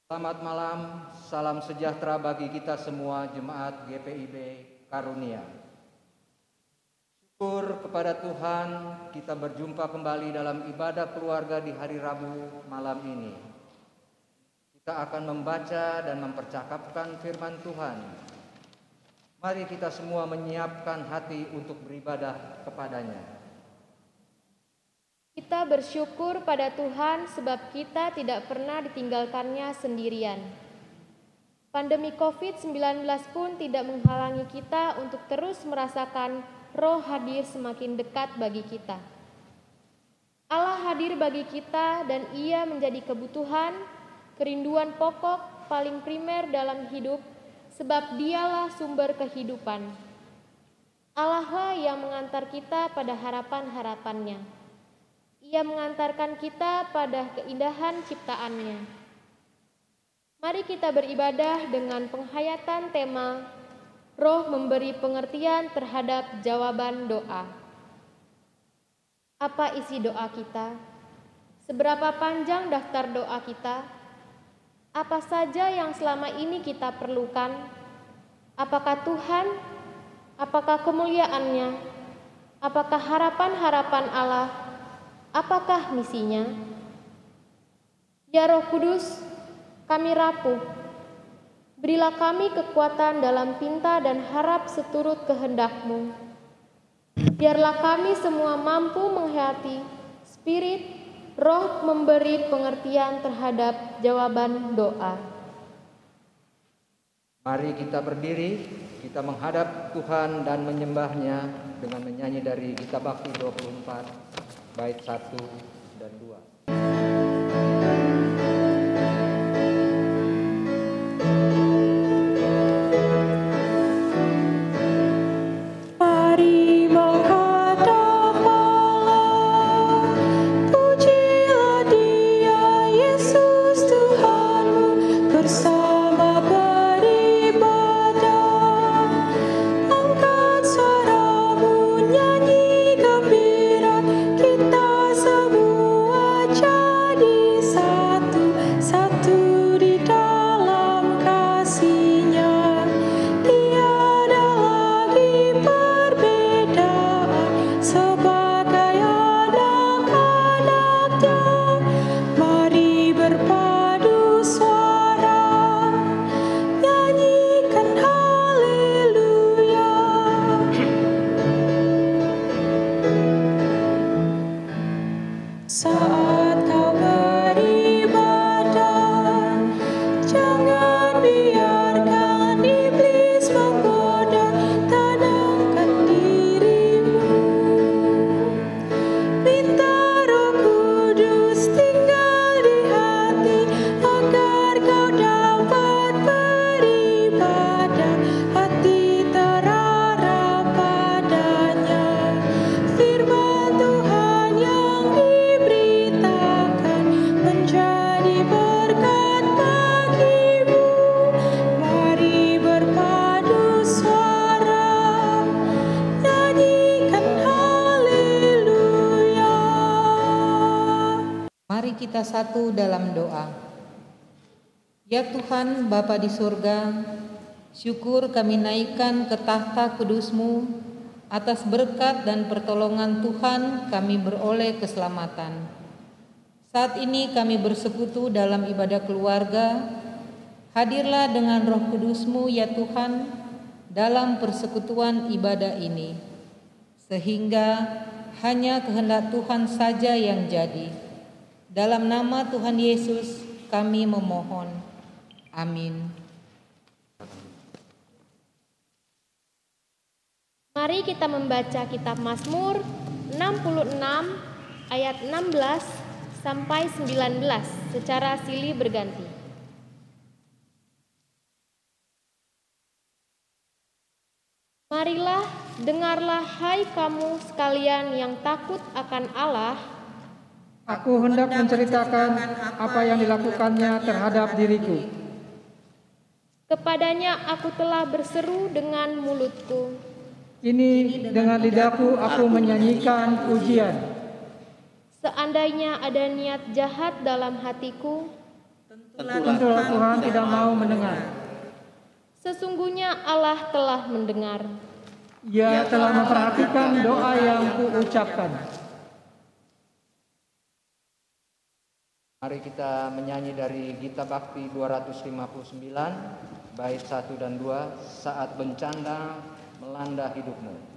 Selamat malam, salam sejahtera bagi kita semua jemaat GPIB Karunia. Syukur kepada Tuhan kita berjumpa kembali dalam ibadah keluarga di hari Rabu malam ini. Kita akan membaca dan mempercakapkan firman Tuhan. Mari kita semua menyiapkan hati untuk beribadah kepadanya. Kita bersyukur pada Tuhan sebab kita tidak pernah ditinggalkannya sendirian. Pandemi COVID-19 pun tidak menghalangi kita untuk terus merasakan Roh hadir semakin dekat bagi kita. Allah hadir bagi kita dan Ia menjadi kebutuhan, kerinduan pokok paling primer dalam hidup sebab Dialah sumber kehidupan. Allah lah yang mengantar kita pada harapan-harapannya. Ia mengantarkan kita pada keindahan ciptaannya. Mari kita beribadah dengan penghayatan tema Roh memberi pengertian terhadap jawaban doa. Apa isi doa kita? Seberapa panjang daftar doa kita? Apa saja yang selama ini kita perlukan? Apakah Tuhan? Apakah kemuliaannya? Apakah harapan-harapan Allah? Apakah misinya? Ya Roh Kudus, kami rapuh. Berilah kami kekuatan dalam pinta dan harap seturut kehendak-Mu. Biarlah kami semua mampu menghayati Spirit, Roh memberi pengertian terhadap jawaban doa. Mari kita berdiri, kita menghadap Tuhan dan menyembahnya dengan menyanyi dari Kitab Bakti 24. Bait 1 dan 2. Kita satu dalam doa. Ya Tuhan Bapa di surga, syukur kami naikkan ke tahta kudus-Mu. Atas berkat dan pertolongan Tuhan kami beroleh keselamatan. Saat ini kami bersekutu dalam ibadah keluarga. Hadirlah dengan Roh Kudus-Mu ya Tuhan dalam persekutuan ibadah ini, sehingga hanya kehendak Tuhan saja yang jadi. Dalam nama Tuhan Yesus kami memohon. Amin. Mari kita membaca kitab Mazmur 66 ayat 16 sampai 19 secara silih berganti. Marilah, dengarlah hai kamu sekalian yang takut akan Allah. Aku hendak menceritakan apa yang dilakukannya terhadap diriku. Kepadanya aku telah berseru dengan mulutku. Ini dengan lidahku aku menyanyikan pujian. Seandainya ada niat jahat dalam hatiku, Tentulah Tuhan tidak mau mendengar. Sesungguhnya Allah telah mendengar. Ia telah memperhatikan doa yang kuucapkan. Mari kita menyanyi dari Gita Bakti 259, bait 1 dan 2, Saat Bencana Melanda Hidupmu.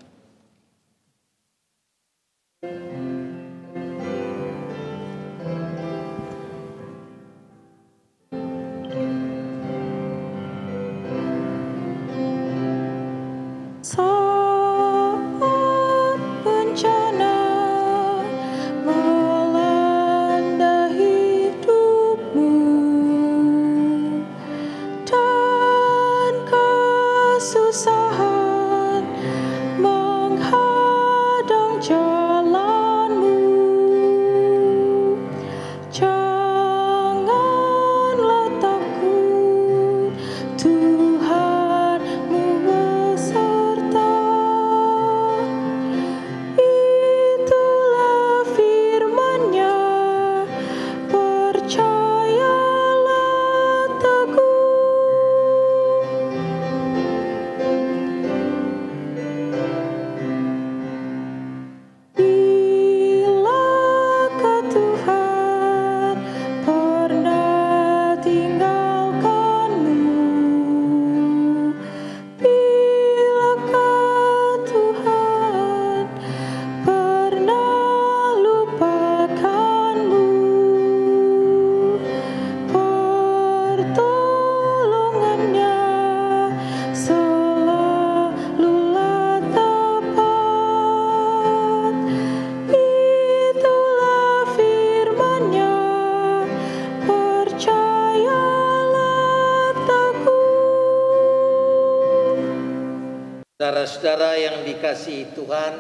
Saudara-saudara yang dikasihi Tuhan,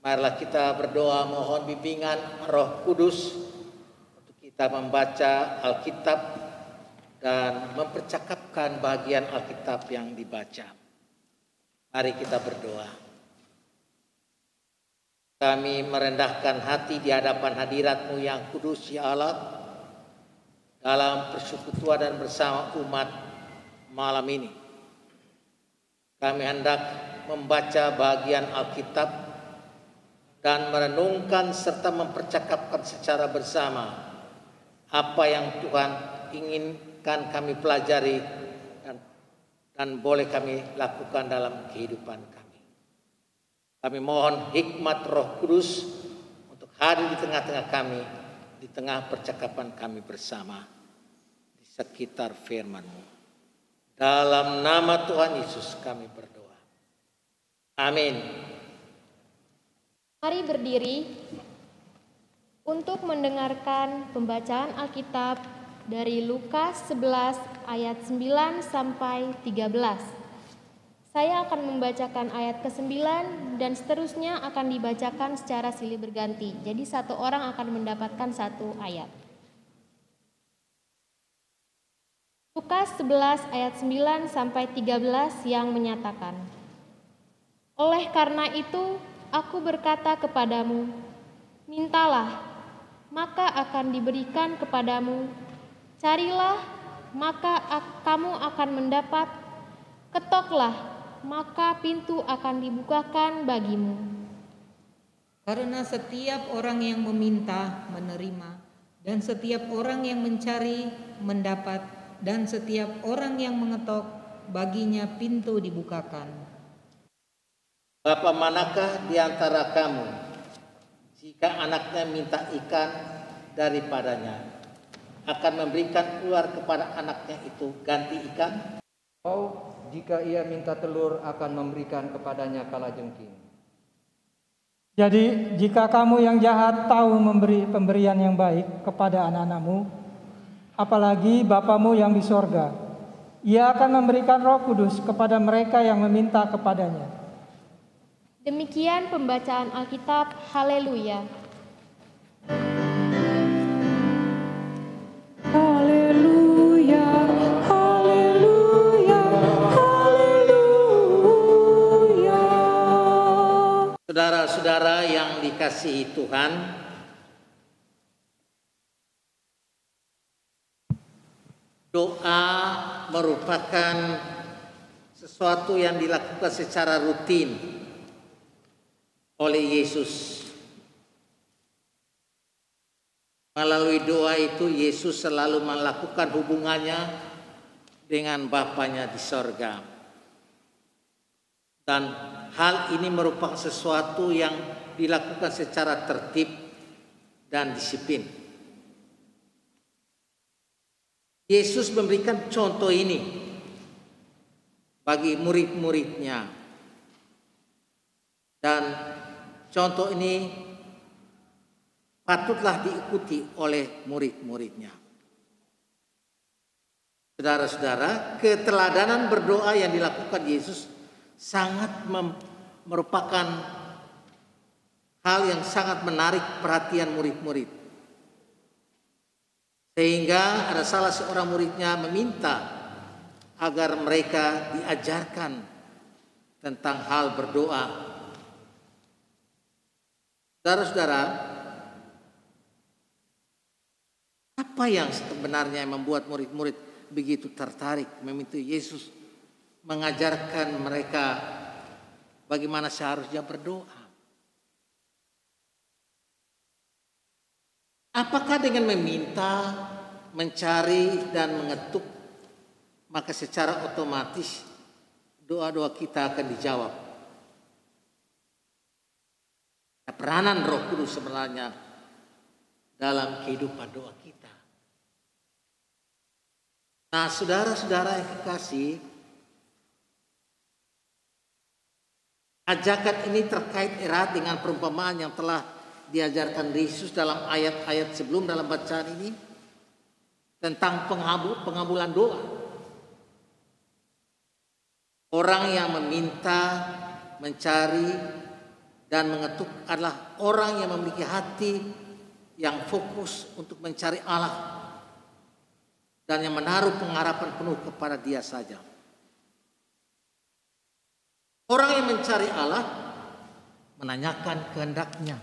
marilah kita berdoa mohon bimbingan Roh Kudus untuk kita membaca Alkitab dan mempercakapkan bagian Alkitab yang dibaca. Mari kita berdoa. Kami merendahkan hati di hadapan hadirat-Mu yang kudus, ya Allah, dalam persekutuan dan bersama umat malam ini. Kami hendak membaca bagian Alkitab dan merenungkan serta mempercakapkan secara bersama apa yang Tuhan inginkan kami pelajari dan boleh kami lakukan dalam kehidupan kami. Kami mohon hikmat Roh Kudus untuk hadir di tengah-tengah kami, di tengah percakapan kami bersama, di sekitar firman-Mu. Dalam nama Tuhan Yesus kami berdoa. Amin. Mari berdiri untuk mendengarkan pembacaan Alkitab dari Lukas 11 ayat 9 sampai 13. Saya akan membacakan ayat ke-9 dan seterusnya akan dibacakan secara silih berganti. Jadi satu orang akan mendapatkan satu ayat. Lukas 11 ayat 9 sampai 13 yang menyatakan, oleh karena itu aku berkata kepadamu, mintalah, maka akan diberikan kepadamu, carilah, maka kamu akan mendapat, ketoklah, maka pintu akan dibukakan bagimu. Karena setiap orang yang meminta menerima, dan setiap orang yang mencari mendapat, dan setiap orang yang mengetok baginya pintu dibukakan. Bapa manakah di antara kamu jika anaknya minta ikan daripadanya akan memberikan keluar kepada anaknya itu ganti ikan? Oh, jika ia minta telur akan memberikan kepadanya kalajengking. Jadi jika kamu yang jahat tahu memberi pemberian yang baik kepada anak-anakmu, apalagi Bapamu yang di sorga, Ia akan memberikan Roh Kudus kepada mereka yang meminta kepadanya. Demikian pembacaan Alkitab. Haleluya. Haleluya, haleluya, haleluya. Saudara-saudara yang dikasihi Tuhan, Doa merupakan sesuatu yang dilakukan secara rutin oleh Yesus. Melalui doa itu Yesus selalu melakukan hubungannya dengan Bapanya di sorga. Dan hal ini merupakan sesuatu yang dilakukan secara tertib dan disiplin. Yesus memberikan contoh ini bagi murid-muridnya. Dan contoh ini patutlah diikuti oleh murid-muridnya. Saudara-saudara, keteladanan berdoa yang dilakukan Yesus sangat merupakan hal yang sangat menarik perhatian murid-murid. Sehingga ada salah seorang muridnya meminta agar mereka diajarkan tentang hal berdoa. Saudara-saudara, apa yang sebenarnya membuat murid-murid begitu tertarik meminta Yesus mengajarkan mereka bagaimana seharusnya berdoa? Apakah dengan meminta, mencari, dan mengetuk, maka secara otomatis doa-doa kita akan dijawab? Peranan Roh Kudus sebenarnya dalam kehidupan doa kita. Nah, saudara-saudara yang kekasih, ajakan ini terkait erat dengan perumpamaan yang telah diajarkan Yesus dalam ayat-ayat sebelum dalam bacaan ini tentang pengabulan doa. Orang yang meminta, mencari, dan mengetuk adalah orang yang memiliki hati yang fokus untuk mencari Allah dan yang menaruh pengharapan penuh kepada Dia saja. Orang yang mencari Allah menanyakan kehendak-Nya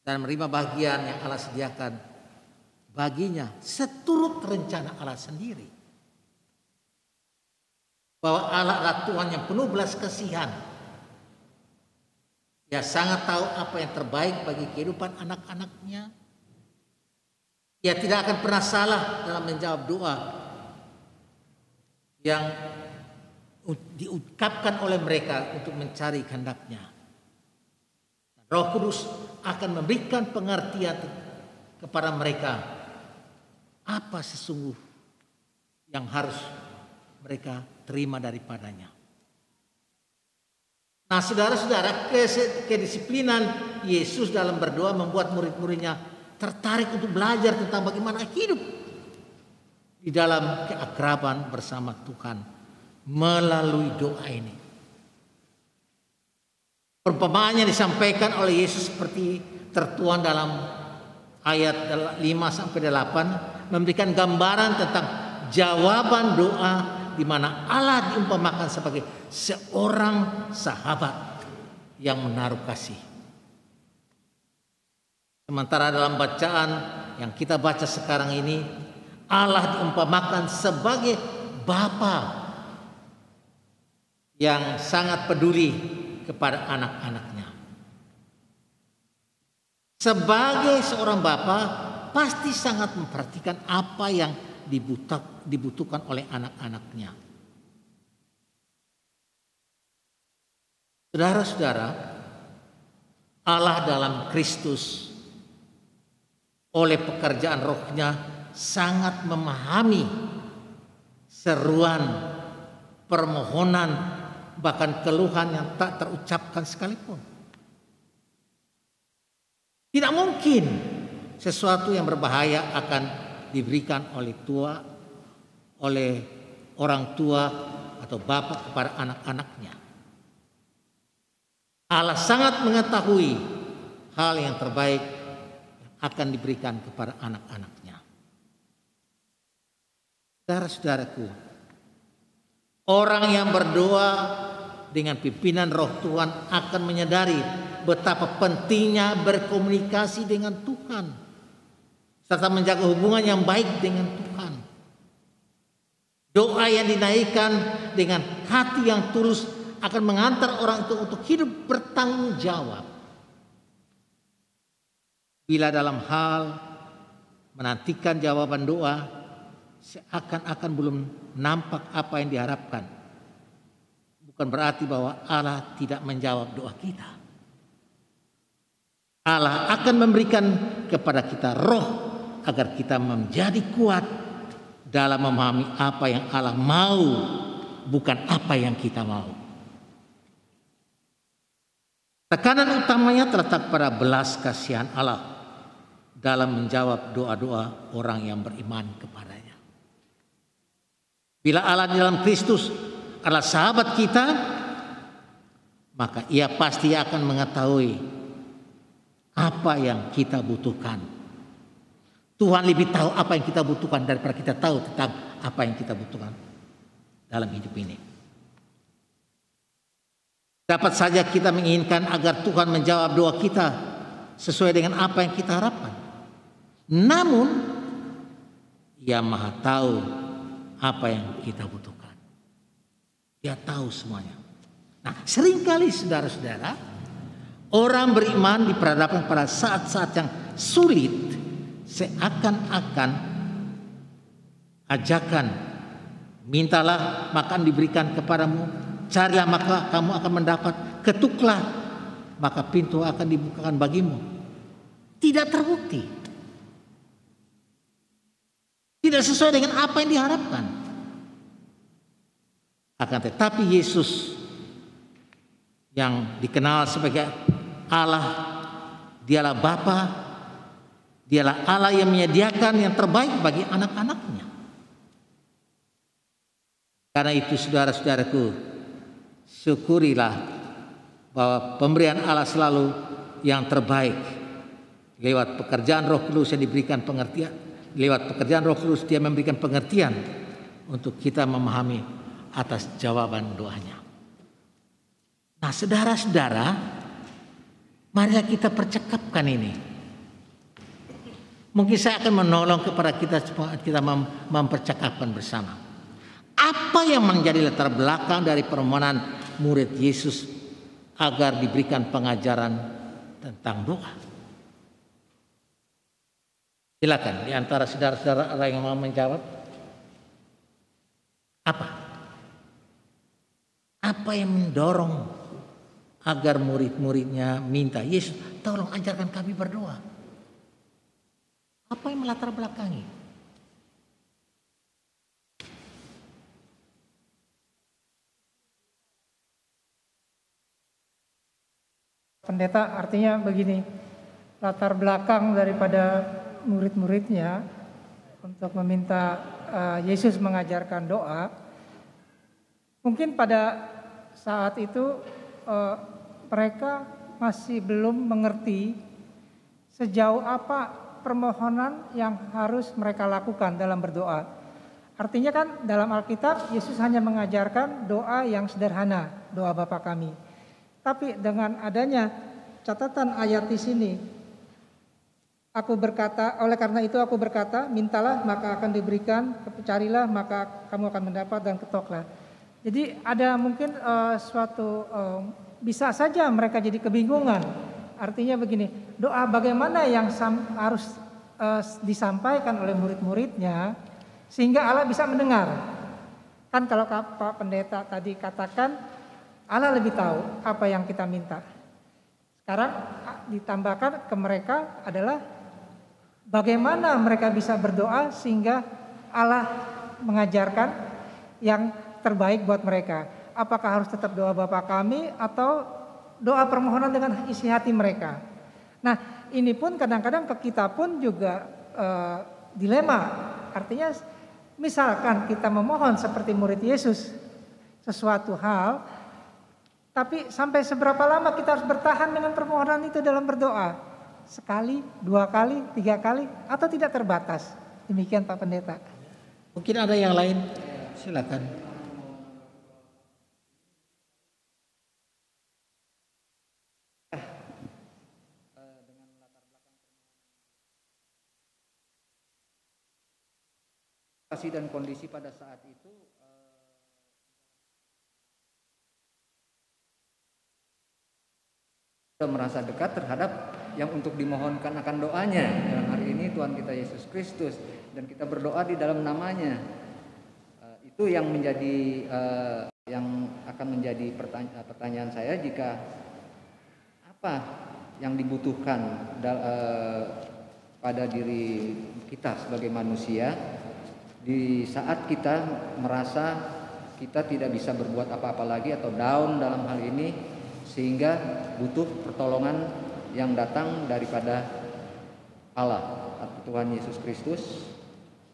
dan menerima bagian yang Allah sediakan baginya seturut rencana Allah sendiri. Bahwa Allah adalah Tuhan yang penuh belas kasihan. Dia sangat tahu apa yang terbaik bagi kehidupan anak-anaknya. Dia tidak akan pernah salah dalam menjawab doa yang diungkapkan oleh mereka untuk mencari kehendak-Nya. Roh Kudus akan memberikan pengertian kepada mereka apa sesungguh yang harus mereka terima daripadanya. Nah, saudara-saudara, kedisiplinan Yesus dalam berdoa membuat murid-muridnya tertarik untuk belajar tentang bagaimana hidup di dalam keakraban bersama Tuhan melalui doa ini. Perumpamaannya disampaikan oleh Yesus seperti tertuang dalam ayat 5-8 memberikan gambaran tentang jawaban doa di mana Allah diumpamakan sebagai seorang sahabat yang menaruh kasih. Sementara dalam bacaan yang kita baca sekarang ini, Allah diumpamakan sebagai Bapa yang sangat peduli kepada anak-anaknya. Sebagai seorang Bapa pasti sangat memperhatikan apa yang dibutuhkan oleh anak-anaknya. Saudara-saudara, Allah dalam Kristus oleh pekerjaan Roh-Nya sangat memahami seruan, permohonan, bahkan keluhan yang tak terucapkan sekalipun. Tidak mungkin sesuatu yang berbahaya akan diberikan oleh orang tua atau bapa kepada anak-anaknya. Allah sangat mengetahui hal yang terbaik yang akan diberikan kepada anak-anaknya. Saudara-saudaraku, orang yang berdoa dengan pimpinan Roh Tuhan akan menyadari betapa pentingnya berkomunikasi dengan Tuhan serta menjaga hubungan yang baik dengan Tuhan. Doa yang dinaikkan dengan hati yang tulus akan mengantar orang itu untuk hidup bertanggung jawab. Bila dalam hal menantikan jawaban doa, seakan-akan belum nampak apa yang diharapkan. Bukan berarti bahwa Allah tidak menjawab doa kita. Allah akan memberikan kepada kita roh agar kita menjadi kuat dalam memahami apa yang Allah mau, bukan apa yang kita mau. Tekanan utamanya terletak pada belas kasihan Allah dalam menjawab doa-doa orang yang beriman kepadanya. Bila Allah di dalam Kristus adalah sahabat kita, maka Ia pasti akan mengetahui apa yang kita butuhkan. Tuhan lebih tahu apa yang kita butuhkan daripada kita tahu tentang apa yang kita butuhkan dalam hidup ini. Dapat saja kita menginginkan agar Tuhan menjawab doa kita sesuai dengan apa yang kita harapkan. Namun, Ia Maha tahu apa yang kita butuhkan. Dia tahu semuanya. Nah, seringkali saudara-saudara, orang beriman diperhadapkan pada saat-saat yang sulit, seakan-akan ajakan, mintalah maka diberikan kepadamu, carilah maka kamu akan mendapat, ketuklah maka pintu akan dibukakan bagimu. Tidak terbukti. Tidak sesuai dengan apa yang diharapkan. Akan tetapi Yesus yang dikenal sebagai Allah, Dialah Bapa, Dialah Allah yang menyediakan yang terbaik bagi anak-anaknya. Karena itu saudara-saudaraku, syukurilah bahwa pemberian Allah selalu yang terbaik lewat pekerjaan Roh Kudus yang diberikan pengertian. Lewat pekerjaan Roh Kudus Dia memberikan pengertian untuk kita memahami atas jawaban doanya. Nah, saudara-saudara, marilah kita percakapkan ini. Mungkin saya akan menolong kepada kita mempercakapkan bersama. Apa yang menjadi latar belakang dari permohonan murid Yesus agar diberikan pengajaran tentang doa? Silakan di antara saudara-saudara ada yang mau menjawab. Apa yang mendorong agar murid-muridnya minta, Yesus tolong ajarkan kami berdoa? Apa yang melatar belakangi? Pendeta, artinya begini, latar belakang daripada murid-muridnya untuk meminta Yesus mengajarkan doa, mungkin pada saat itu mereka masih belum mengerti sejauh apa permohonan yang harus mereka lakukan dalam berdoa. Artinya kan dalam Alkitab Yesus hanya mengajarkan doa yang sederhana, doa Bapa kami. Tapi dengan adanya catatan ayat di sini, oleh karena itu aku berkata, mintalah maka akan diberikan, carilah maka kamu akan mendapat, dan ketoklah. Jadi ada mungkin bisa saja mereka jadi kebingungan. Artinya begini, doa bagaimana yang harus disampaikan oleh murid-muridnya sehingga Allah bisa mendengar. Kan kalau Pak Pendeta tadi katakan Allah lebih tahu apa yang kita minta. Sekarang ditambahkan ke mereka adalah bagaimana mereka bisa berdoa sehingga Allah mengajarkan yang terbaik buat mereka. Apakah harus tetap doa Bapa kami atau doa permohonan dengan isi hati mereka. Nah, ini pun kadang-kadang ke kita pun juga dilema. Artinya misalkan kita memohon seperti murid Yesus sesuatu hal, tapi sampai seberapa lama kita harus bertahan dengan permohonan itu dalam berdoa? Sekali, 2 kali, 3 kali, atau tidak terbatas? Demikian Pak Pendeta. Mungkin ada yang lain, silakan. situasi dan kondisi pada saat itu merasa dekat terhadap yang untuk dimohonkan akan doanya. Dalam hari ini Tuhan kita Yesus Kristus, dan kita berdoa di dalam namanya. Itu yang menjadi yang akan menjadi pertanyaan saya, jika apa yang dibutuhkan pada diri kita sebagai manusia di saat kita merasa kita tidak bisa berbuat apa-apa lagi atau down dalam hal ini, sehingga butuh pertolongan yang datang daripada Allah atau Tuhan Yesus Kristus.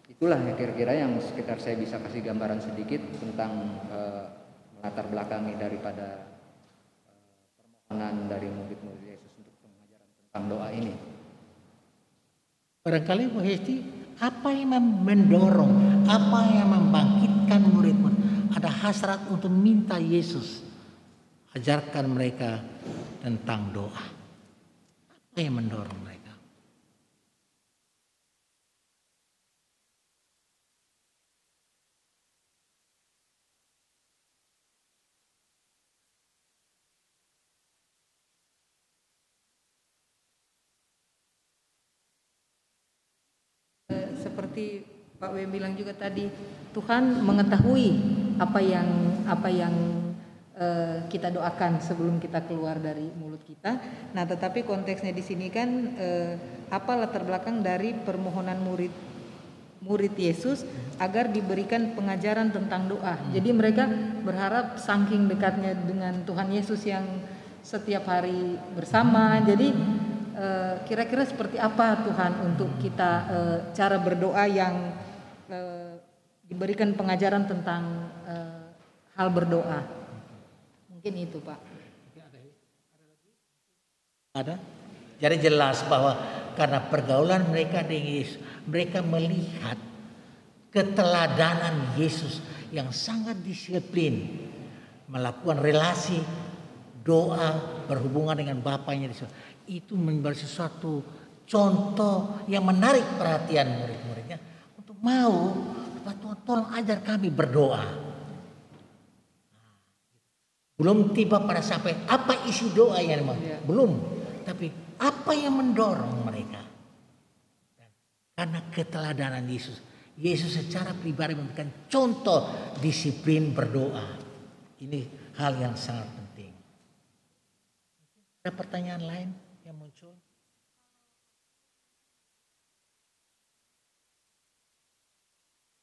Itulah kira-kira yang sekitar saya bisa kasih gambaran sedikit tentang latar belakangi daripada permohonan dari murid-murid Yesus untuk pengajaran tentang doa ini. Barangkali Bu Hesti, apa yang mendorong, apa yang membangkitkan murid-murid? Ada hasrat untuk minta Yesus ajarkan mereka tentang doa. Apa yang mendorong mereka? Seperti Pak W bilang juga tadi, Tuhan mengetahui apa yang kita doakan sebelum kita keluar dari mulut kita. Nah, tetapi konteksnya di sini kan apa latar belakang dari permohonan murid Yesus agar diberikan pengajaran tentang doa. Jadi mereka berharap saking dekatnya dengan Tuhan Yesus yang setiap hari bersama. Jadi kira-kira seperti apa Tuhan untuk kita cara berdoa yang diberikan pengajaran tentang hal berdoa. Mungkin itu, Pak. Ada? Jadi jelas bahwa karena pergaulan mereka dengan Yesus, mereka melihat keteladanan Yesus yang sangat disiplin melakukan relasi doa berhubungan dengan Bapaknya di surga. Itu menjadi sesuatu contoh yang menarik perhatian murid-muridnya untuk mau, Tuhan tolong ajar kami berdoa. Belum tiba pada sampai apa isi doa yang belum, tapi apa yang mendorong mereka? Karena keteladanan Yesus. Yesus secara pribadi memberikan contoh disiplin berdoa. Ini hal yang sangat penting. Ada pertanyaan lain yang muncul?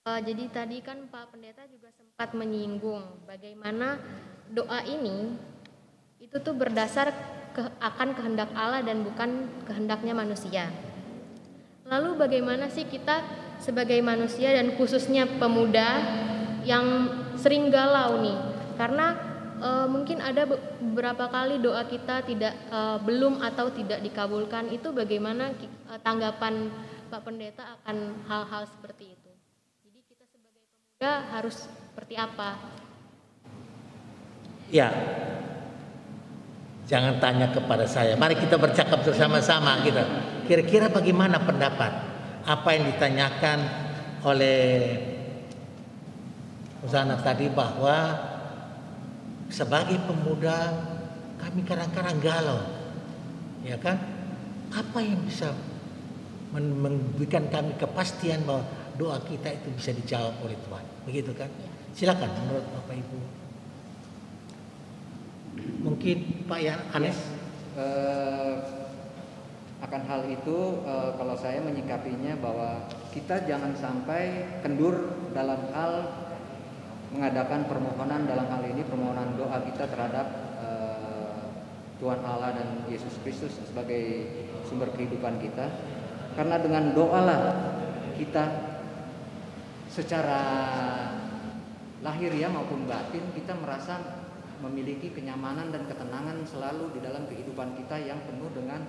Jadi tadi kan Pak Pendeta juga sempat menyinggung bagaimana doa ini itu tuh berdasar akan kehendak Allah dan bukan kehendaknya manusia. Lalu bagaimana sih kita sebagai manusia dan khususnya pemuda yang sering galau nih? Karena mungkin ada beberapa kali doa kita belum atau tidak dikabulkan. Itu bagaimana tanggapan Pak Pendeta akan hal-hal seperti itu? Jadi kita sebagai pemuda harus seperti apa? Ya, jangan tanya kepada saya. Mari kita bercakap bersama-sama gitu. Kira-kira bagaimana pendapat? Apa yang ditanyakan oleh Uzana tadi, bahwa sebagai pemuda kami kadang-kadang galau, ya kan? Apa yang bisa memberikan kami kepastian bahwa doa kita itu bisa dijawab oleh Tuhan, begitu kan? Silakan menurut Bapak Ibu. Mungkin Pak Anes. Akan hal itu kalau saya menyikapinya bahwa kita jangan sampai kendur dalam hal mengadakan permohonan, dalam hal ini permohonan doa kita terhadap Tuhan Allah dan Yesus Kristus sebagai sumber kehidupan kita. Karena dengan doalah kita secara lahiriah maupun batin kita merasa memiliki kenyamanan dan ketenangan selalu di dalam kehidupan kita yang penuh dengan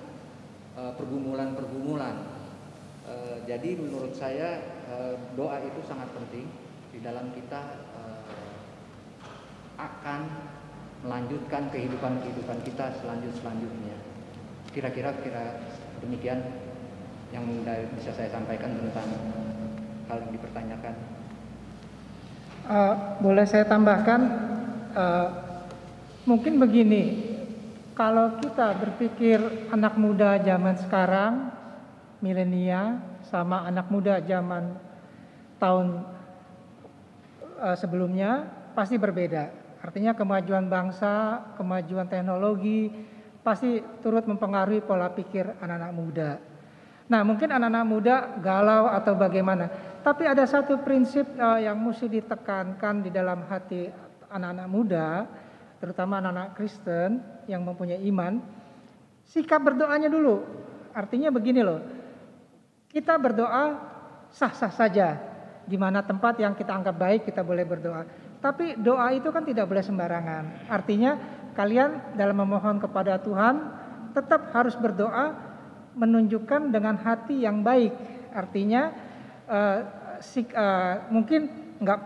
pergumulan-pergumulan. Jadi menurut saya doa itu sangat penting di dalam kita akan melanjutkan kehidupan kita selanjutnya. Kira-kira demikian yang bisa saya sampaikan tentang hal yang dipertanyakan. Boleh saya tambahkan, mungkin begini, kalau kita berpikir anak muda zaman sekarang, milenial, sama anak muda zaman tahun sebelumnya pasti berbeda. Artinya kemajuan bangsa, kemajuan teknologi pasti turut mempengaruhi pola pikir anak-anak muda. Nah, mungkin anak-anak muda galau atau bagaimana. Tapi ada satu prinsip yang mesti ditekankan di dalam hati anak-anak muda, terutama anak-anak Kristen yang mempunyai iman. Sikap berdoanya dulu. Artinya begini loh, kita berdoa sah-sah saja. Di mana tempat yang kita anggap baik kita boleh berdoa. Tapi doa itu kan tidak boleh sembarangan. Artinya kalian dalam memohon kepada Tuhan tetap harus berdoa menunjukkan dengan hati yang baik. Artinya mungkin nggak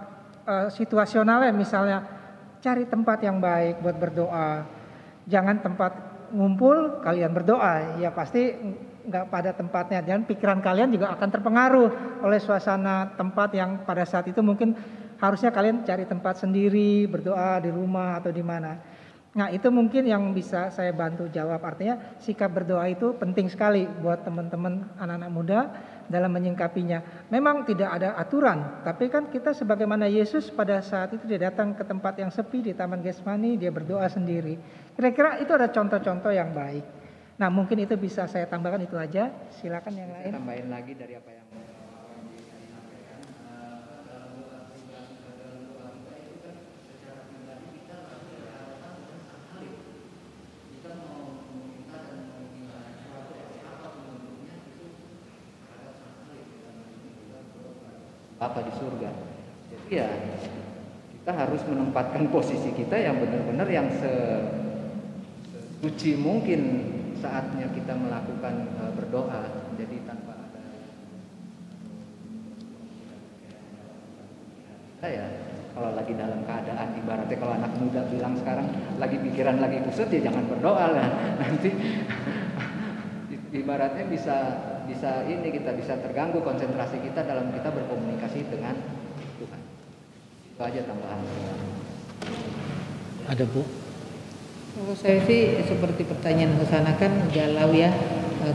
situasional ya, misalnya cari tempat yang baik buat berdoa. Jangan tempat ngumpul kalian berdoa, ya pasti nggak pada tempatnya. Dan pikiran kalian juga akan terpengaruh oleh suasana tempat yang pada saat itu mungkin harusnya kalian cari tempat sendiri berdoa di rumah atau di mana. Nah, itu mungkin yang bisa saya bantu jawab. Artinya sikap berdoa itu penting sekali buat teman-teman anak-anak muda dalam menyingkapinya. Memang tidak ada aturan, tapi kan kita sebagaimana Yesus pada saat itu dia datang ke tempat yang sepi di Taman Getsemani, dia berdoa sendiri. Kira-kira itu ada contoh-contoh yang baik. Nah, mungkin itu bisa saya tambahkan, itu aja. Silakan yang lain. Saya tambahin lagi dari apa yang Bapa di surga. Jadi ya kita harus menempatkan posisi kita yang benar-benar yang suci mungkin saatnya kita melakukan berdoa. Jadi tanpa ada kita ya kalau lagi dalam keadaan ibaratnya kalau anak muda bilang sekarang lagi pikiran lagi kusut ya jangan berdoa lah. Nanti ibaratnya bisa ini kita bisa terganggu konsentrasi kita dalam kita berkomunikasi dengan Tuhan. Itu aja tambahan. Ada Bu? Kalau saya sih seperti pertanyaan Hosana kan galau ya,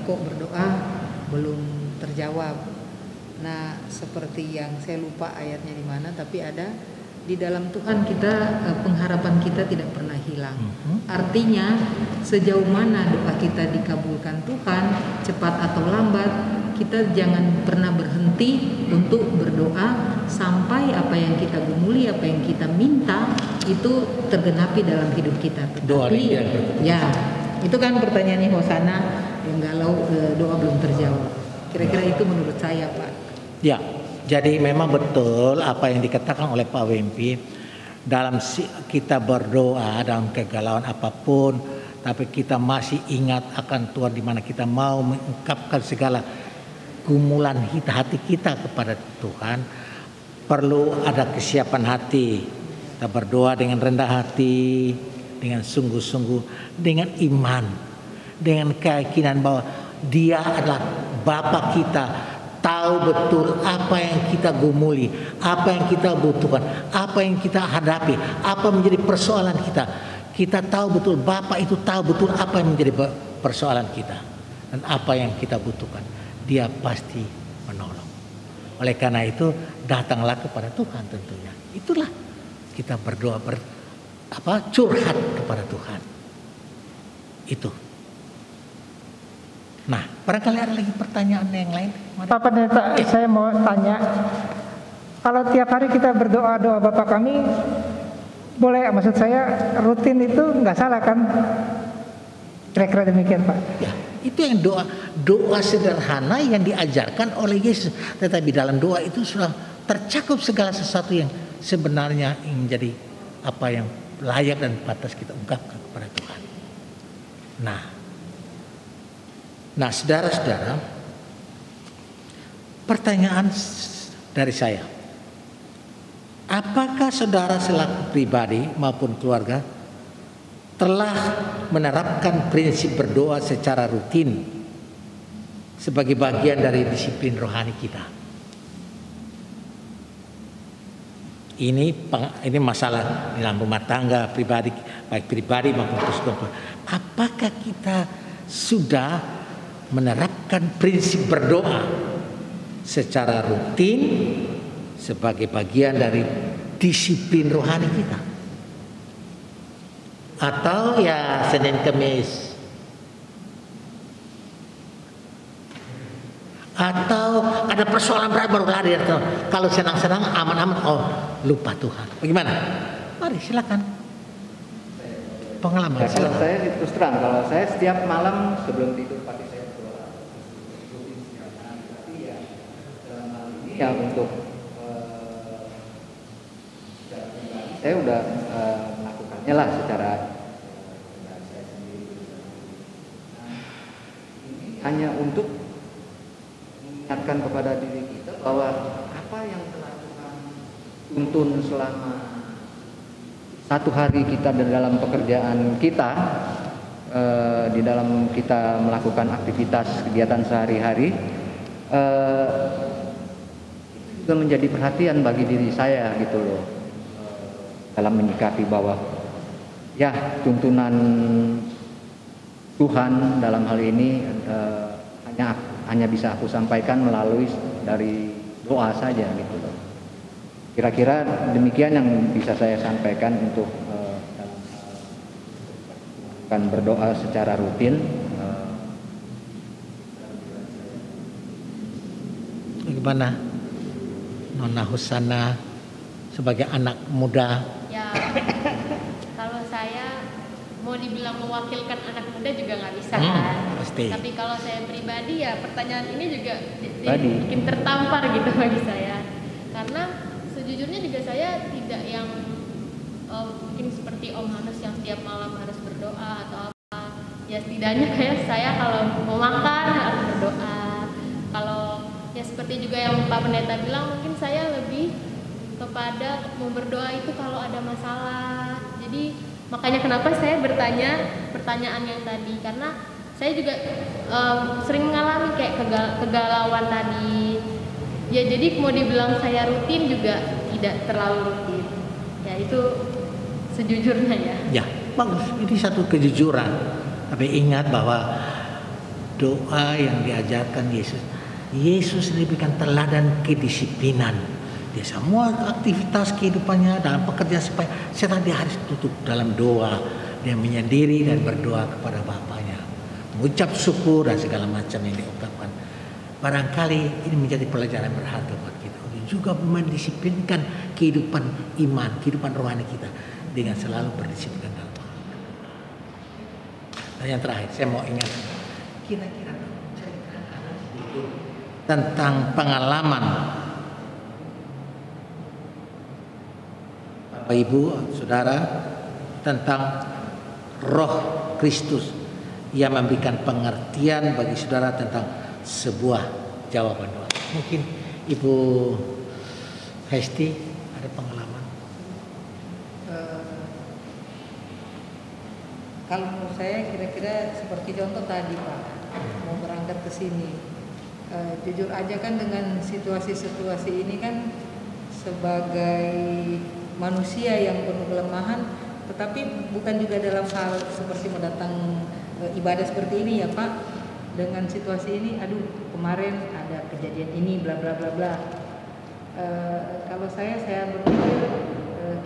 kok berdoa belum terjawab. Nah, seperti yang saya lupa ayatnya di mana, tapi ada di dalam Tuhan kita, pengharapan kita tidak pernah hilang. Artinya sejauh mana doa kita dikabulkan Tuhan, cepat atau lambat, kita jangan pernah berhenti untuk berdoa sampai apa yang kita gumuli, apa yang kita minta itu tergenapi dalam hidup kita. Tetapi ya, itu kan pertanyaannya Hosana yang galau, doa belum terjawab. Kira-kira itu menurut saya, Pak. Ya. Jadi memang betul apa yang dikatakan oleh Pak Wempi, dalam kita berdoa dalam kegalauan apapun, tapi kita masih ingat akan Tuhan di mana kita mau mengungkapkan segala gumulan hati kita kepada Tuhan, perlu ada kesiapan hati. Kita berdoa dengan rendah hati, dengan sungguh-sungguh, dengan iman, dengan keyakinan bahwa Dia adalah Bapa kita, tahu betul apa yang kita gumuli, apa yang kita butuhkan, apa yang kita hadapi, apa menjadi persoalan kita. Kita tahu betul, Bapa itu tahu betul apa yang menjadi persoalan kita dan apa yang kita butuhkan. Dia pasti menolong. Oleh karena itu datanglah kepada Tuhan tentunya. Itulah kita berdoa curhat kepada Tuhan. Itu. Nah, barangkali ada lagi pertanyaan yang lain. Pak Pendeta, saya mau tanya, kalau tiap hari kita berdoa doa Bapa kami, boleh, maksud saya rutin itu nggak salah kan? Kira-kira demikian, Pak. Ya, itu yang doa sederhana yang diajarkan oleh Yesus. Tetapi dalam doa itu sudah tercakup segala sesuatu yang sebenarnya yang menjadi apa yang layak dan pantas kita ungkapkan kepada Tuhan. Nah, saudara-saudara, pertanyaan dari saya, apakah saudara selaku pribadi maupun keluarga telah menerapkan prinsip berdoa secara rutin sebagai bagian dari disiplin rohani kita? Ini masalah dalam rumah tangga pribadi, baik pribadi maupun persekutuan. Apakah kita sudah menerapkan prinsip berdoa secara rutin sebagai bagian dari disiplin rohani kita? Atau ya Senin Kemis, atau ada persoalan berat baru lari, atau kalau senang-senang aman-aman, oh lupa Tuhan. Bagaimana? Mari silakan. Pengalaman. Kalau saya terus terang, kalau saya setiap malam sebelum tidur pasti saya berdoa. Tapi ya dalam hal ini ya untuk saya udah melakukannya lah secara saya sendiri. Hanya untuk mengingatkan kepada diri kita bahwa apa yang telah Tuhan tuntun selama satu hari kita di dalam pekerjaan kita, di dalam kita melakukan aktivitas kegiatan sehari-hari, itu juga menjadi perhatian bagi diri saya gitu loh, dalam menyikapi bahwa ya tuntunan Tuhan dalam hal ini hanya bisa aku sampaikan melalui dari doa saja gitu loh. Kira-kira demikian yang bisa saya sampaikan untuk akan berdoa secara rutin. Bagaimana Nona Husana sebagai anak muda? Ya, kalau saya mau dibilang mewakilkan anak muda juga nggak bisa kan. Pasti. Tapi kalau saya pribadi ya pertanyaan ini juga bikin tertampar gitu bagi saya. Karena sejujurnya juga saya tidak yang mungkin seperti Om Hanus yang setiap malam harus berdoa atau apa. Ya setidaknya kayak saya kalau mau makan harus berdoa. Kalau ya seperti juga yang Pak Pendeta bilang, mungkin saya lebih kepada mau berdoa itu kalau ada masalah. Jadi makanya kenapa saya bertanya pertanyaan yang tadi, karena saya juga sering mengalami kayak kegalauan tadi. Ya jadi mau dibilang saya rutin juga tidak terlalu rutin. Ya itu sejujurnya ya. Ya bagus, ini satu kejujuran. Tapi ingat bahwa doa yang diajarkan Yesus ini berikan teladan kedisiplinan. Dia semua aktivitas kehidupannya dalam pekerjaan supaya setan dia harus tutup dalam doa. Dia menyendiri dan berdoa kepada Bapaknya, mengucap syukur dan segala macam yang diungkapkan. Barangkali ini menjadi pelajaran berharga buat kita untuk juga mendisiplinkan kehidupan iman, kehidupan rohani kita dengan selalu berdisiplin dalam doa. Dan yang terakhir saya mau ingat, kira-kira ceritakan sedikit tentang pengalaman Bapak Ibu, Saudara, tentang Roh Kristus yang memberikan pengertian bagi saudara tentang sebuah jawaban doa. Mungkin Ibu Hesti ada pengalaman? Kalau menurut saya kira-kira seperti contoh tadi Pak, mau berangkat ke sini. Jujur aja kan dengan situasi-situasi ini kan sebagai manusia yang penuh kelemahan, tetapi bukan juga dalam hal seperti mendatang ibadah seperti ini ya Pak. Dengan situasi ini, aduh kemarin ada kejadian ini bla bla bla bla. Kalau saya berpikir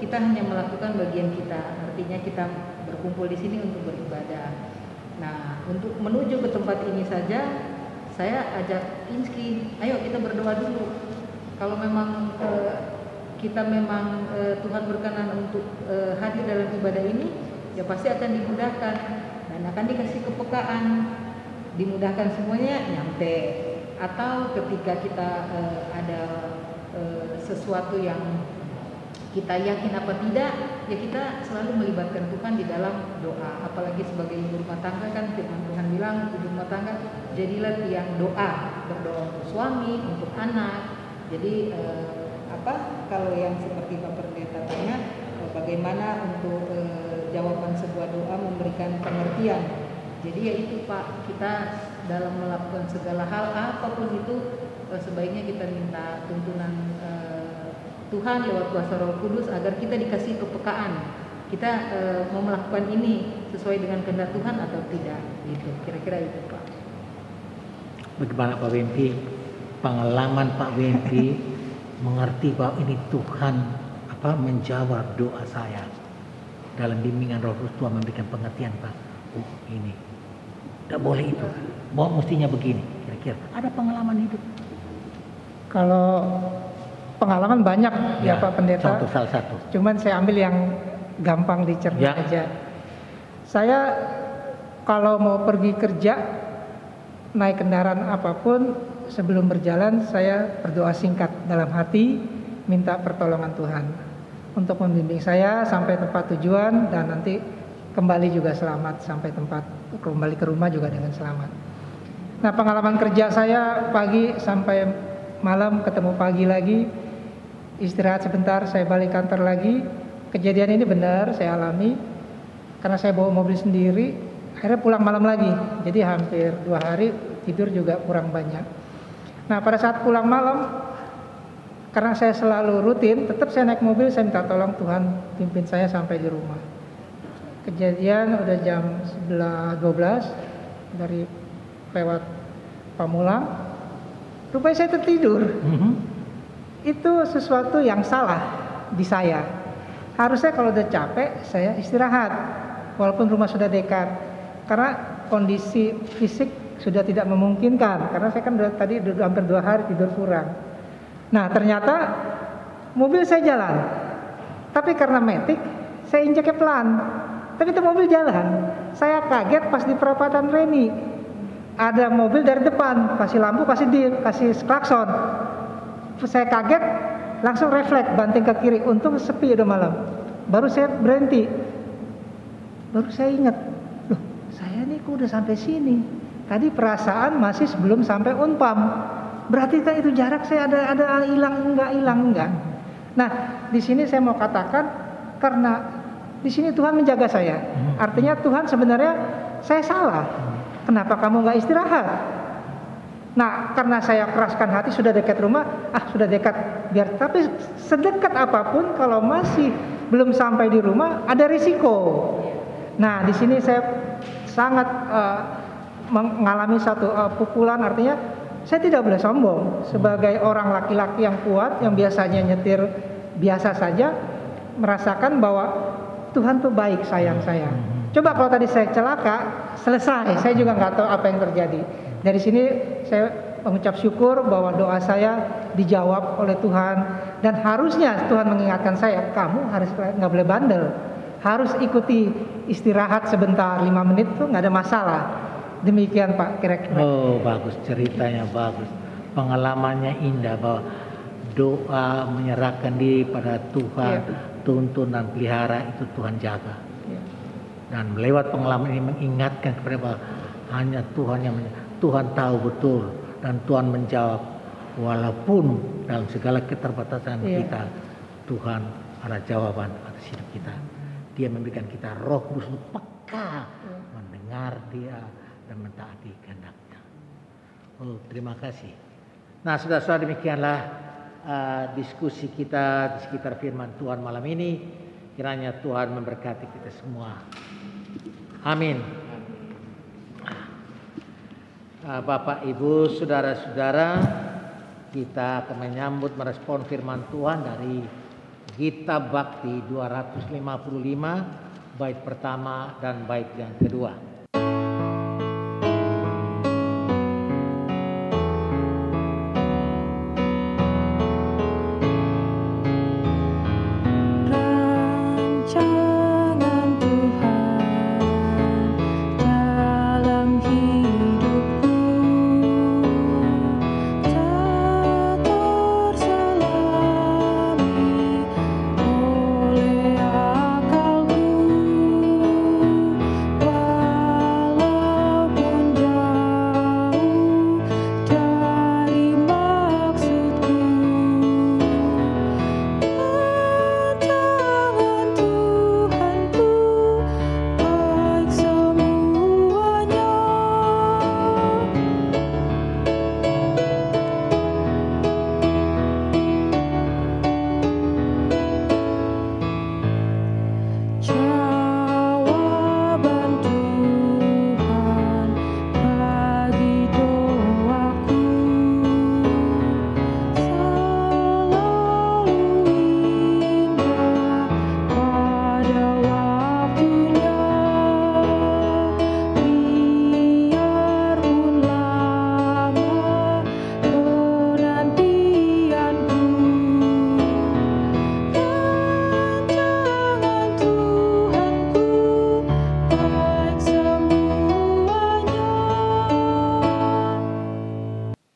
kita hanya melakukan bagian kita, artinya kita berkumpul di sini untuk beribadah. Nah, untuk menuju ke tempat ini saja, saya ajak Inski, ayo kita berdoa dulu. Kalau memang kita memang Tuhan berkenan untuk hadir dalam ibadah ini, ya pasti akan dimudahkan dan akan dikasih kepekaan, dimudahkan semuanya nyampe. Atau ketika kita ada sesuatu yang kita yakin apa tidak, ya kita selalu melibatkan Tuhan di dalam doa. Apalagi sebagai ibu rumah tangga kan firman Tuhan bilang, ibu rumah tangga jadilah tiang doa, berdoa untuk suami, untuk anak. Jadi kalau yang seperti Pak Pendeta tanya, bagaimana untuk jawaban sebuah doa memberikan pengertian. Jadi ya itu Pak, kita dalam melakukan segala hal apapun itu sebaiknya kita minta tuntunan Tuhan lewat kuasa Roh Kudus agar kita dikasih kepekaan. Kita mau melakukan ini sesuai dengan kehendak Tuhan atau tidak, gitu. Kira-kira itu, Pak. Bagaimana Pak Wempi? Pengalaman Pak Wempi mengerti bahwa ini Tuhan menjawab doa saya. Dalam bimbingan Roh Kudus Tuhan memberikan pengertian, Pak. Oh, ini tidak boleh itu. Bahwa mestinya begini. Kira-kira ada pengalaman hidup? Kalau pengalaman banyak ya Pak Pendeta. Contoh salah satu. Cuman saya ambil yang gampang dicerna aja. Saya kalau mau pergi kerja, naik kendaraan apapun, sebelum berjalan saya berdoa singkat dalam hati, minta pertolongan Tuhan untuk membimbing saya sampai tempat tujuan dan nanti kembali juga selamat sampai tempat, kembali ke rumah juga dengan selamat. Nah, pengalaman kerja saya pagi sampai malam, ketemu pagi lagi, istirahat sebentar, saya balik kantor lagi. Kejadian ini benar saya alami karena saya bawa mobil sendiri, akhirnya pulang malam lagi. Jadi hampir 2 hari tidur juga kurang banyak. Nah, pada saat pulang malam, karena saya selalu rutin, tetap saya naik mobil, saya minta tolong Tuhan pimpin saya sampai di rumah. Kejadian udah jam 11:12 dari lewat Pamulang, rupanya saya tertidur. Itu sesuatu yang salah di saya. Harusnya kalau udah capek, saya istirahat, walaupun rumah sudah dekat. Karena kondisi fisik sudah tidak memungkinkan, karena saya kan tadi hampir 2 hari tidur kurang. Nah, ternyata mobil saya jalan, tapi karena matic, saya injaknya pelan. Tapi itu mobil jalan. Saya kaget pas di perapatan Reni. Ada mobil dari depan, kasih lampu, kasih dip, kasih klakson. Saya kaget, langsung refleks banting ke kiri. Untung sepi udah malam. Baru saya berhenti. Baru saya ingat, loh, saya nih kok udah sampai sini. Tadi perasaan masih sebelum sampai Unpam. Berarti kan itu jarak saya ada hilang enggak. Nah, di sini saya mau katakan karena di sini Tuhan menjaga saya. Artinya Tuhan sebenarnya saya salah. Kenapa kamu nggak istirahat? Nah, karena saya keraskan hati, sudah dekat rumah, sudah dekat, biar. Tapi sedekat apapun, kalau masih belum sampai di rumah, ada risiko. Nah, di sini saya sangat mengalami satu pukulan, artinya saya tidak boleh sombong. Sebagai orang laki-laki yang kuat, yang biasanya nyetir biasa saja, merasakan bahwa Tuhan tuh baik, sayang saya. Coba kalau tadi saya celaka, selesai, saya juga nggak tahu apa yang terjadi. Dari sini saya mengucap syukur bahwa doa saya dijawab oleh Tuhan, dan harusnya Tuhan mengingatkan saya, kamu harus nggak boleh bandel, harus ikuti istirahat sebentar 5 menit tuh nggak ada masalah. Demikian Pak kira-kira. Oh, bagus, ceritanya bagus, pengalamannya indah bahwa doa menyerahkan diri pada Tuhan, tuntun dan pelihara itu Tuhan jaga. Dan lewat pengalaman ini mengingatkan kepada bahwa hanya Tuhan yang Tuhan tahu betul, dan Tuhan menjawab walaupun dalam segala keterbatasan kita, Tuhan ada jawaban atas hidup kita. Dia memberikan kita Roh Kudus untuk peka mendengar Dia dan mentaati kehendak-Nya. Oh, terima kasih. Nah, saudara-saudara, demikianlah diskusi kita di sekitar firman Tuhan malam ini. Kiranya Tuhan memberkati kita semua. Amin. Bapak, Ibu, saudara-saudara, kita akan menyambut merespon firman Tuhan dari Gita Bakti 255, bait pertama dan bait yang kedua. Oleh akalku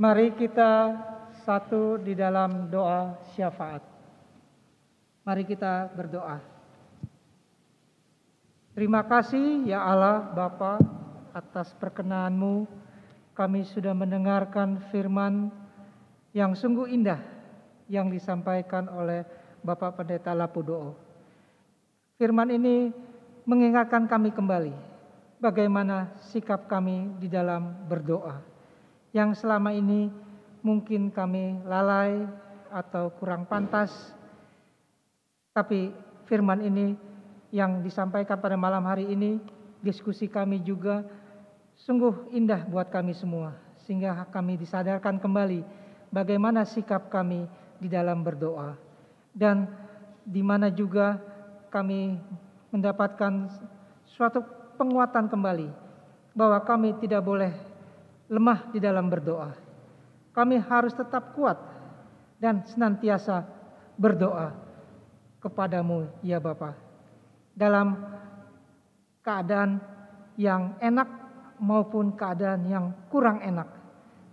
Mari kita satu di dalam doa syafaat. Mari kita berdoa. Terima kasih ya Allah Bapa atas perkenan-Mu. Kami sudah mendengarkan firman yang sungguh indah yang disampaikan oleh Bapak Pendeta Lapudoo. Firman ini mengingatkan kami kembali bagaimana sikap kami di dalam berdoa. Yang selama ini mungkin kami lalai atau kurang pantas. Tapi firman ini yang disampaikan pada malam hari ini, diskusi kami juga sungguh indah buat kami semua. Sehingga kami disadarkan kembali bagaimana sikap kami di dalam berdoa. Dan di mana juga kami mendapatkan suatu penguatan kembali bahwa kami tidak boleh lemah di dalam berdoa. Kami harus tetap kuat dan senantiasa berdoa kepadamu ya Bapa. Dalam keadaan yang enak maupun keadaan yang kurang enak,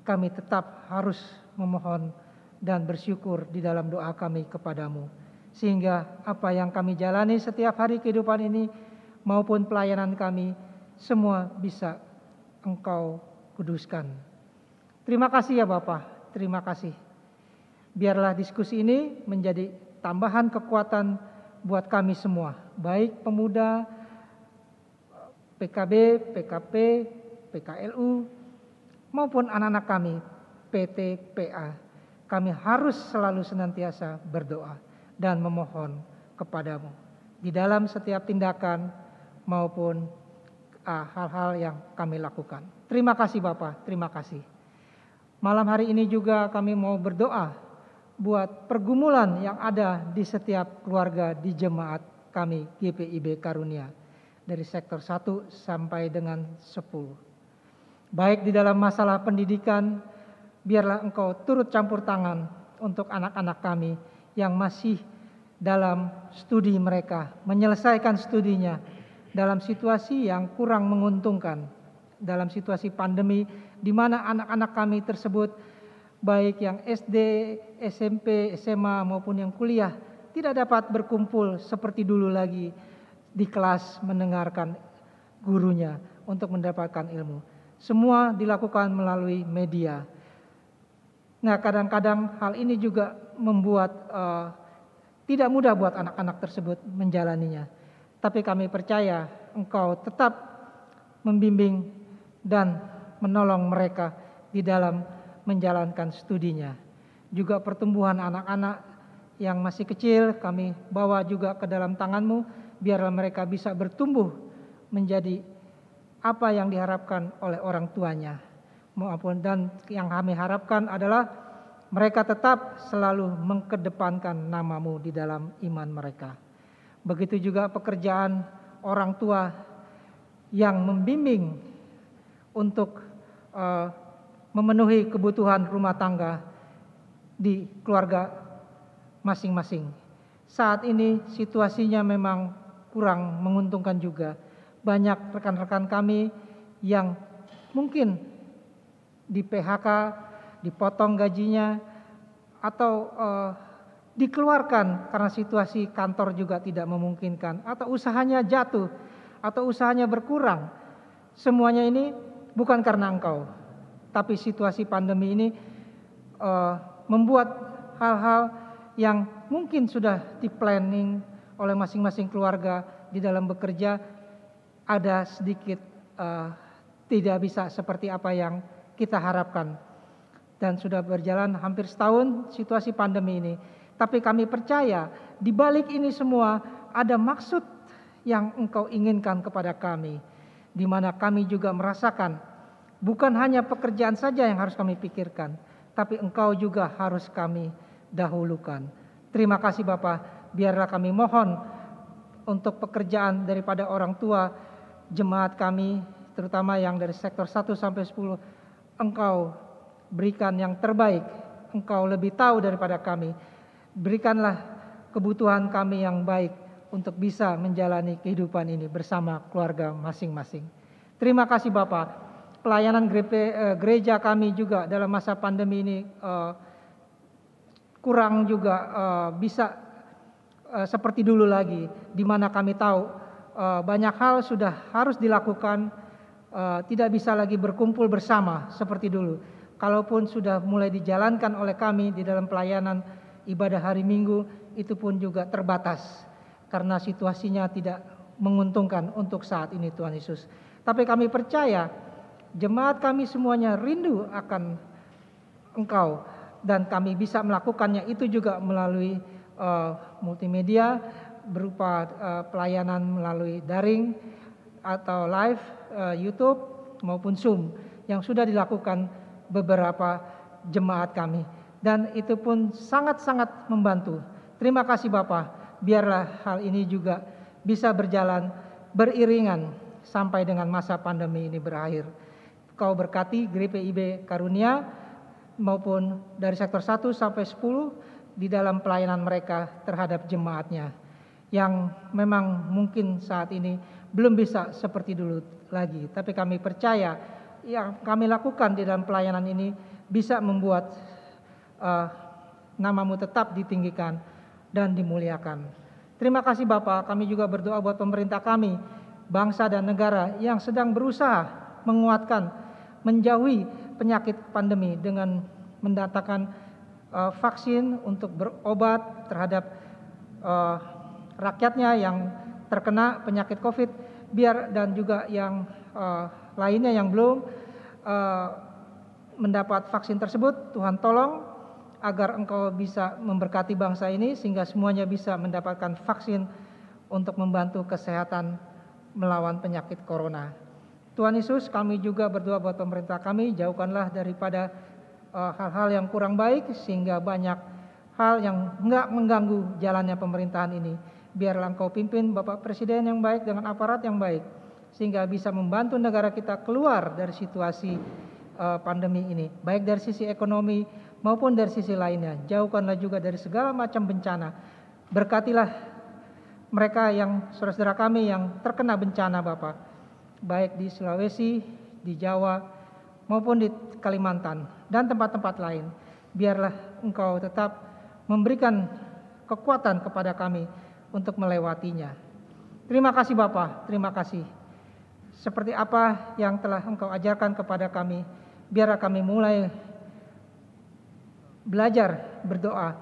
kami tetap harus memohon dan bersyukur di dalam doa kami kepadamu. Sehingga apa yang kami jalani setiap hari kehidupan ini maupun pelayanan kami, semua bisa Engkau kuduskan. Terima kasih ya Bapak, terima kasih. Biarlah diskusi ini menjadi tambahan kekuatan buat kami semua, baik pemuda, PKB, PKP, PKLU, maupun anak-anak kami, PT, PA. Kami harus selalu senantiasa berdoa dan memohon kepadamu di dalam setiap tindakan maupun hal-hal yang kami lakukan. Terima kasih Bapak, terima kasih. Malam hari ini juga kami mau berdoa buat pergumulan yang ada di setiap keluarga di jemaat kami GPIB Karunia dari sektor 1 sampai dengan 10. Baik di dalam masalah pendidikan, biarlah Engkau turut campur tangan untuk anak-anak kami yang masih dalam studi mereka, menyelesaikan studinya dalam situasi yang kurang menguntungkan, dalam situasi pandemi di mana anak-anak kami tersebut baik yang SD, SMP, SMA maupun yang kuliah tidak dapat berkumpul seperti dulu lagi di kelas mendengarkan gurunya untuk mendapatkan ilmu. Semua dilakukan melalui media. Nah, kadang-kadang hal ini juga membuat tidak mudah buat anak-anak tersebut menjalaninya. Tapi kami percaya Engkau tetap membimbing dan menolong mereka di dalam menjalankan studinya. Juga pertumbuhan anak-anak yang masih kecil kami bawa juga ke dalam tangan-Mu, biarlah mereka bisa bertumbuh menjadi apa yang diharapkan oleh orang tuanya. Dan yang kami harapkan adalah mereka tetap selalu mengkedepankan nama-Mu di dalam iman mereka. Begitu juga pekerjaan orang tua yang membimbing untuk memenuhi kebutuhan rumah tangga di keluarga masing-masing. Saat ini situasinya memang kurang menguntungkan juga. Banyak rekan-rekan kami yang mungkin di PHK, dipotong gajinya, atau dikeluarkan karena situasi kantor juga tidak memungkinkan, atau usahanya jatuh, atau usahanya berkurang. Semuanya ini bukan karena Engkau, tapi situasi pandemi ini membuat hal-hal yang mungkin sudah di-planning oleh masing-masing keluarga di dalam bekerja ada sedikit tidak bisa seperti apa yang kita harapkan. Dan sudah berjalan hampir setahun situasi pandemi ini. Tapi kami percaya di balik ini semua ada maksud yang Engkau inginkan kepada kami. Di mana kami juga merasakan bukan hanya pekerjaan saja yang harus kami pikirkan, tapi Engkau juga harus kami dahulukan. Terima kasih Bapak, biarlah kami mohon untuk pekerjaan daripada orang tua jemaat kami, terutama yang dari sektor 1 sampai 10, Engkau berikan yang terbaik. Engkau lebih tahu daripada kami. Berikanlah kebutuhan kami yang baik untuk bisa menjalani kehidupan ini bersama keluarga masing-masing. Terima kasih Bapak. pelayanan gereja kami juga dalam masa pandemi ini kurang juga bisa seperti dulu lagi, di mana kami tahu banyak hal sudah harus dilakukan, tidak bisa lagi berkumpul bersama seperti dulu. Kalaupun sudah mulai dijalankan oleh kami di dalam pelayanan ibadah hari Minggu, itu pun juga terbatas karena situasinya tidak menguntungkan untuk saat ini, Tuhan Yesus. Tapi kami percaya jemaat kami semuanya rindu akan Engkau, dan kami bisa melakukannya itu juga melalui multimedia berupa pelayanan melalui daring atau live YouTube maupun Zoom yang sudah dilakukan beberapa jemaat kami, dan itu pun sangat-sangat membantu. Terima kasih Bapak, biarlah hal ini juga bisa berjalan beriringan sampai dengan masa pandemi ini berakhir. Kau berkati GPIB Karunia maupun dari sektor 1 sampai 10 di dalam pelayanan mereka terhadap jemaatnya yang memang mungkin saat ini belum bisa seperti dulu lagi. Tapi kami percaya yang kami lakukan di dalam pelayanan ini bisa membuat namamu tetap ditinggikan dan dimuliakan. Terima kasih Bapak, kami juga berdoa buat pemerintah kami, bangsa dan negara yang sedang berusaha menguatkan, menjauhi penyakit pandemi dengan mendatangkan vaksin untuk berobat terhadap rakyatnya yang terkena penyakit COVID, dan juga yang lainnya yang belum mendapat vaksin tersebut. Tuhan tolong agar Engkau bisa memberkati bangsa ini sehingga semuanya bisa mendapatkan vaksin untuk membantu kesehatan melawan penyakit corona. Tuhan Yesus, kami juga berdoa buat pemerintah kami, jauhkanlah daripada hal-hal yang kurang baik sehingga banyak hal yang enggak mengganggu jalannya pemerintahan ini. Biarlah Engkau pimpin Bapak Presiden yang baik dengan aparat yang baik sehingga bisa membantu negara kita keluar dari situasi pandemi ini, baik dari sisi ekonomi maupun dari sisi lainnya. Jauhkanlah juga dari segala macam bencana. Berkatilah mereka yang saudara-saudara kami yang terkena bencana Bapak, baik di Sulawesi, di Jawa maupun di Kalimantan dan tempat-tempat lain. Biarlah Engkau tetap memberikan kekuatan kepada kami untuk melewatinya. Terima kasih Bapak, terima kasih. Seperti apa yang telah Engkau ajarkan kepada kami, biarlah kami mulai belajar berdoa,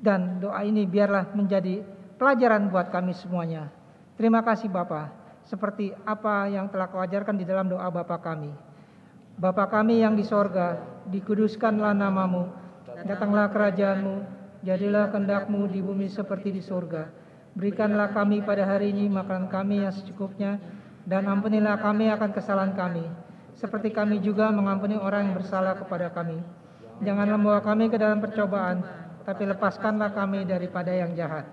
dan doa ini biarlah menjadi pelajaran buat kami semuanya. Terima kasih Bapa, seperti apa yang telah Kau ajarkan di dalam doa Bapa kami. Bapa kami yang di sorga, dikuduskanlah namamu, datanglah kerajaanmu, jadilah kehendak-Mu di bumi seperti di sorga. Berikanlah kami pada hari ini makanan kami yang secukupnya, dan ampunilah kami akan kesalahan kami, seperti kami juga mengampuni orang yang bersalah kepada kami. Janganlah membawa kami ke dalam percobaan, tapi lepaskanlah kami daripada yang jahat.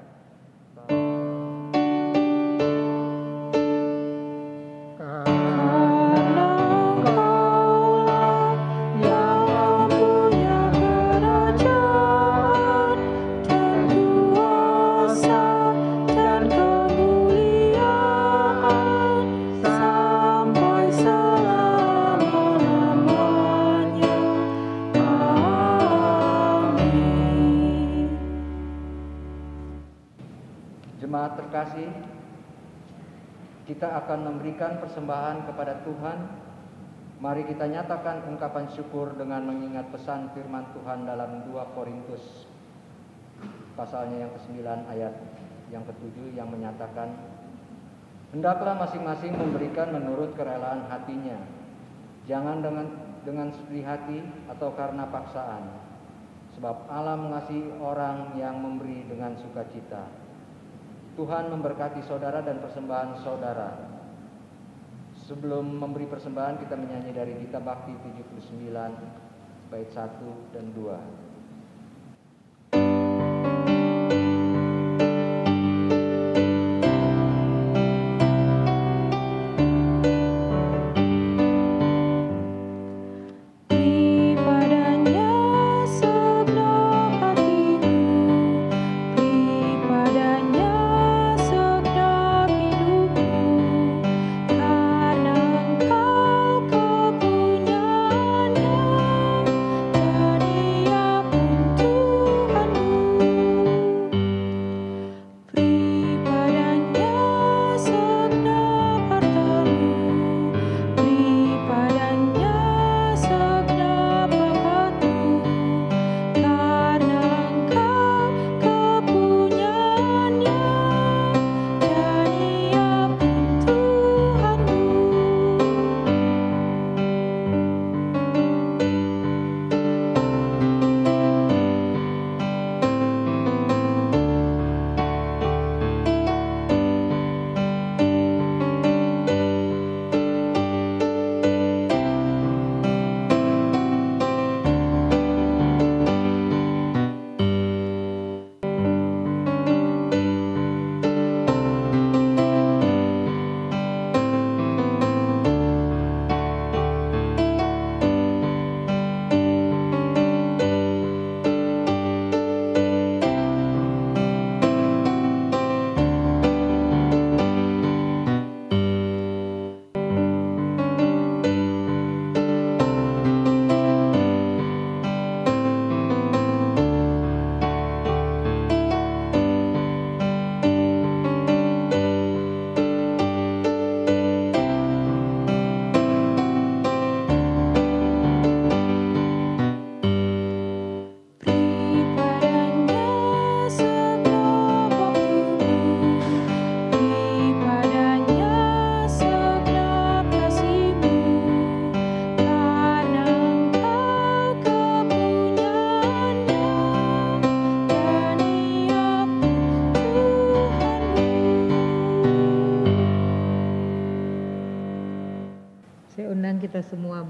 Jemaat terkasih, kita akan memberikan persembahan kepada Tuhan. Mari kita nyatakan ungkapan syukur dengan mengingat pesan firman Tuhan dalam 2 Korintus pasalnya yang ke-9 ayat yang ke-7 yang menyatakan, hendaklah masing-masing memberikan menurut kerelaan hatinya, jangan dengan sedih hati atau karena paksaan, sebab Allah mengasihi orang yang memberi dengan sukacita. Tuhan memberkati saudara dan persembahan saudara. Sebelum memberi persembahan, kita menyanyi dari Gita Bakti 79 bait 1 dan 2. Karena Engkau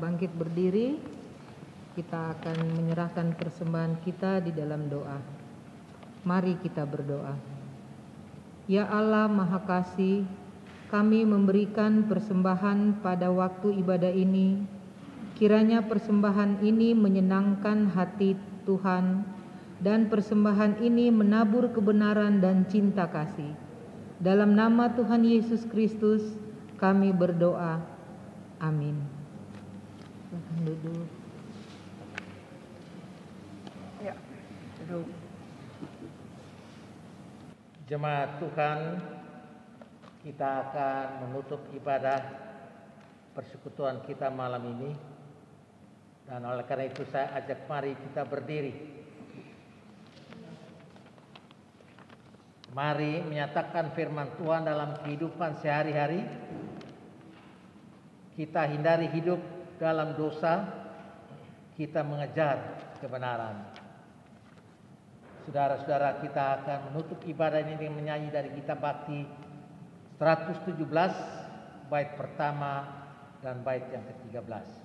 bangkit berdiri, kita akan menyerahkan persembahan kita di dalam doa. Mari kita berdoa. Ya Allah Maha Kasih, kami memberikan persembahan pada waktu ibadah ini. Kiranya persembahan ini menyenangkan hati Tuhan, dan persembahan ini menabur kebenaran dan cinta kasih. Dalam nama Tuhan Yesus Kristus kami berdoa. Amin. Silakan duduk. Ya, duduk. Jemaat Tuhan, kita akan menutup ibadah persekutuan kita malam ini. Dan oleh karena itu saya ajak mari kita berdiri. Mari menyatakan firman Tuhan dalam kehidupan sehari-hari. Kita hindari hidup dalam dosa, kita mengejar kebenaran. Saudara-saudara, kita akan menutup ibadah ini dengan menyanyi dari kitab Bakti 117, bait pertama dan bait yang ke-13.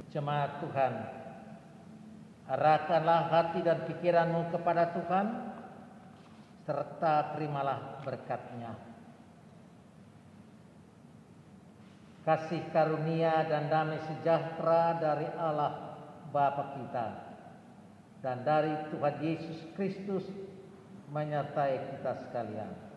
Jemaat Tuhan, arahkanlah hati dan pikiranmu kepada Tuhan, serta terimalah berkat-Nya. Kasih karunia dan damai sejahtera dari Allah Bapa kita dan dari Tuhan Yesus Kristus menyertai kita sekalian.